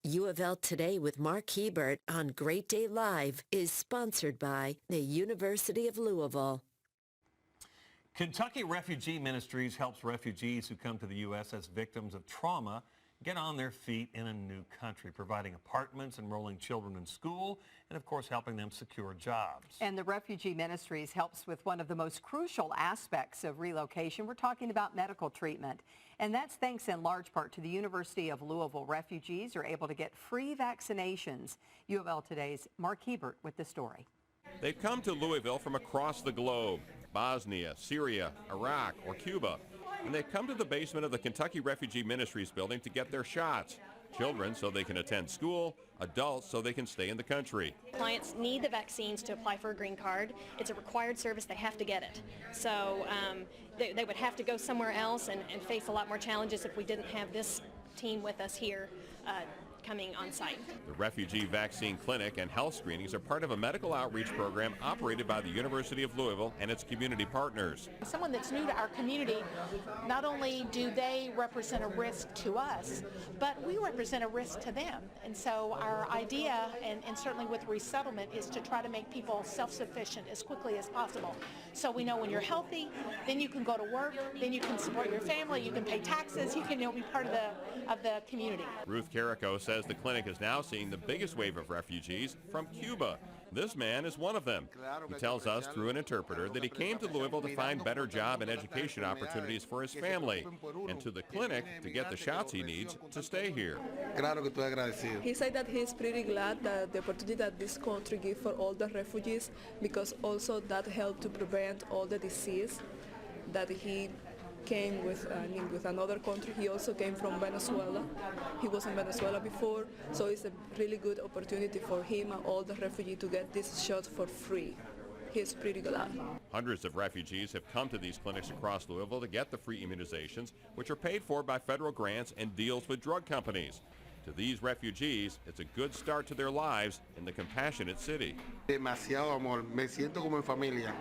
UofL Today with Mark Hebert on Great Day Live is sponsored by the University of Louisville. Kentucky Refugee Ministries helps refugees who come to the U.S. as victims of trauma get on their feet in a new country, providing apartments, enrolling children in school, and of course helping them secure jobs. And the Refugee Ministries helps with one of the most crucial aspects of relocation. We're talking about medical treatment. And that's thanks in large part to the University of Louisville. Refugees are able to get free vaccinations. UofL Today's Mark Hebert with the story. They've come to Louisville from across the globe, Bosnia, Syria, Iraq, or Cuba. And they've come to the basement of the Kentucky Refugee Ministries building to get their shots. Children so they can attend school, adults so they can stay in the country. Clients need the vaccines to apply for a green card. It's a required service. They have to get it. So they would have to go somewhere else and face a lot more challenges if we didn't have this team with us here coming on site. The Refugee Vaccine Clinic and health screenings are part of a medical outreach program operated by the University of Louisville and its community partners. Someone that's new to our community, not only do they represent a risk to us, but we represent a risk to them. And so our idea, and certainly with resettlement, is to try to make people self-sufficient as quickly as possible. So we know when you're healthy, then you can go to work, then you can support your family, you can pay taxes, you can be part of the community. Ruth Carrico says the clinic is now seeing the biggest wave of refugees from Cuba. This man is one of them. He tells us through an interpreter that he came to Louisville to find better job and education opportunities for his family, and to the clinic to get the shots he needs to stay here. He said that he's pretty glad that the opportunity that this country gives for all the refugees, because also that helped to prevent all the disease that he came with another country. He also came from Venezuela. He was in Venezuela before, so it's a really good opportunity for him and all the refugees to get this shot for free. He's pretty glad. Hundreds of refugees have come to these clinics across Louisville to get the free immunizations, which are paid for by federal grants and deals with drug companies. To these refugees, it's a good start to their lives in the compassionate city. Demasiado amor, me siento como en familia.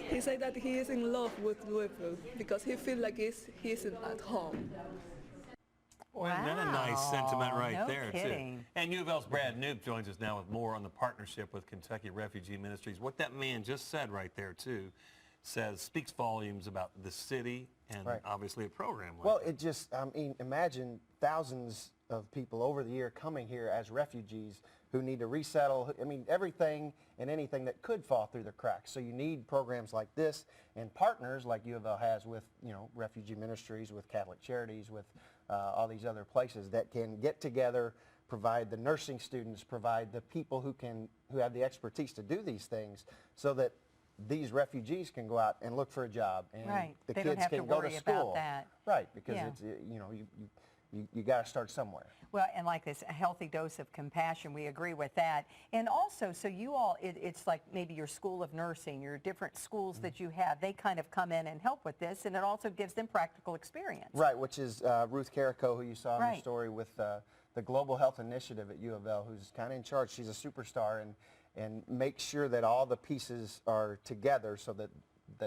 He said that he is in love with Louisville because he feels like he's at home. Well, isn't that a nice sentiment right there, kidding. too? And UofL's Brad Newb joins us now with more on the partnership with Kentucky Refugee Ministries. What that man just said right there, too, speaks volumes about the city and obviously a program like well, that. it just, I mean, imagine thousands of people over the year coming here as refugees who need to resettle. I mean, everything and anything that could fall through the cracks. So you need programs like this and partners like UofL has with, Refugee Ministries, with Catholic Charities, with all these other places that can get together, provide the nursing students, provide the people who have the expertise to do these things, so that these refugees can go out and look for a job, and the they kids don't have can to go worry to school. about that. Right, because Yeah. it's you got to start somewhere. Well, and like this, a healthy dose of compassion, we agree with that. And also, so you all, it's like maybe your school of nursing, your different schools that you have, they kind of come in and help with this, and it also gives them practical experience. Right, which is Ruth Carrico, who you saw in the story with the Global Health Initiative at UofL, who's kind of in charge. She's a superstar and makes sure that all the pieces are together so that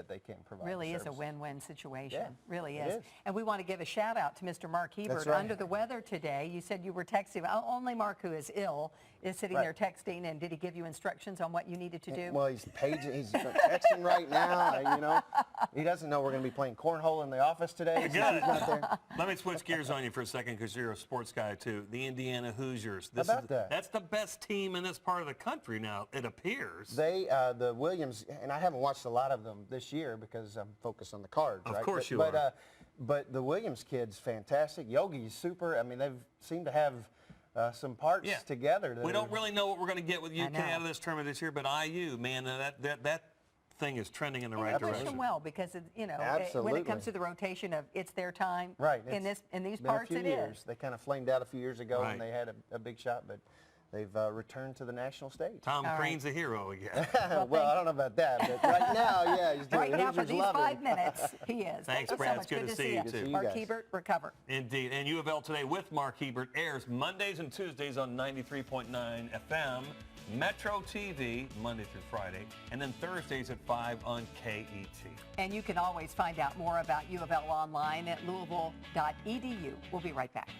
they can provide. Really is a win-win situation. Yeah, really it is. And we want to give a shout out to Mr. Mark Hebert. That's right. Under the weather today. You said you were texting. Only Mark, who is ill, is sitting there texting. And did he give you instructions on what you needed to do? Well, he's texting right now. He doesn't know we're going to be playing cornhole in the office today. So he's not there. Let me switch gears on you for a second, because you're a sports guy too. The Indiana Hoosiers. That's the best team in this part of the country now, it appears. The Williams, and I haven't watched a lot of them this year because I'm focused on the Cards. Of course you are. But the Williams kid's fantastic. Yogi's super. I mean, they've seemed to have some parts together. We don't really know what we're going to get with UK out of this tournament this year, but IU, man, that thing is trending in the right direction. I wish them well, because when it comes to the rotation of it's their time. Right. In these parts, it is. They kind of flamed out a few years ago when they had a big shot, but they've returned to the national stage. Tom Crean's a hero again. Well, I don't know about that, but right now, he's doing right now for these 5 minutes, he is. Thanks, Thank you Brad. so much. It's good to see you, too. Mark Hebert, recover. Indeed. And UofL Today with Mark Hebert airs Mondays and Tuesdays on 93.9 FM, Metro TV, Monday through Friday, and then Thursdays at 5 on KET. And you can always find out more about UofL online at louisville.edu. We'll be right back.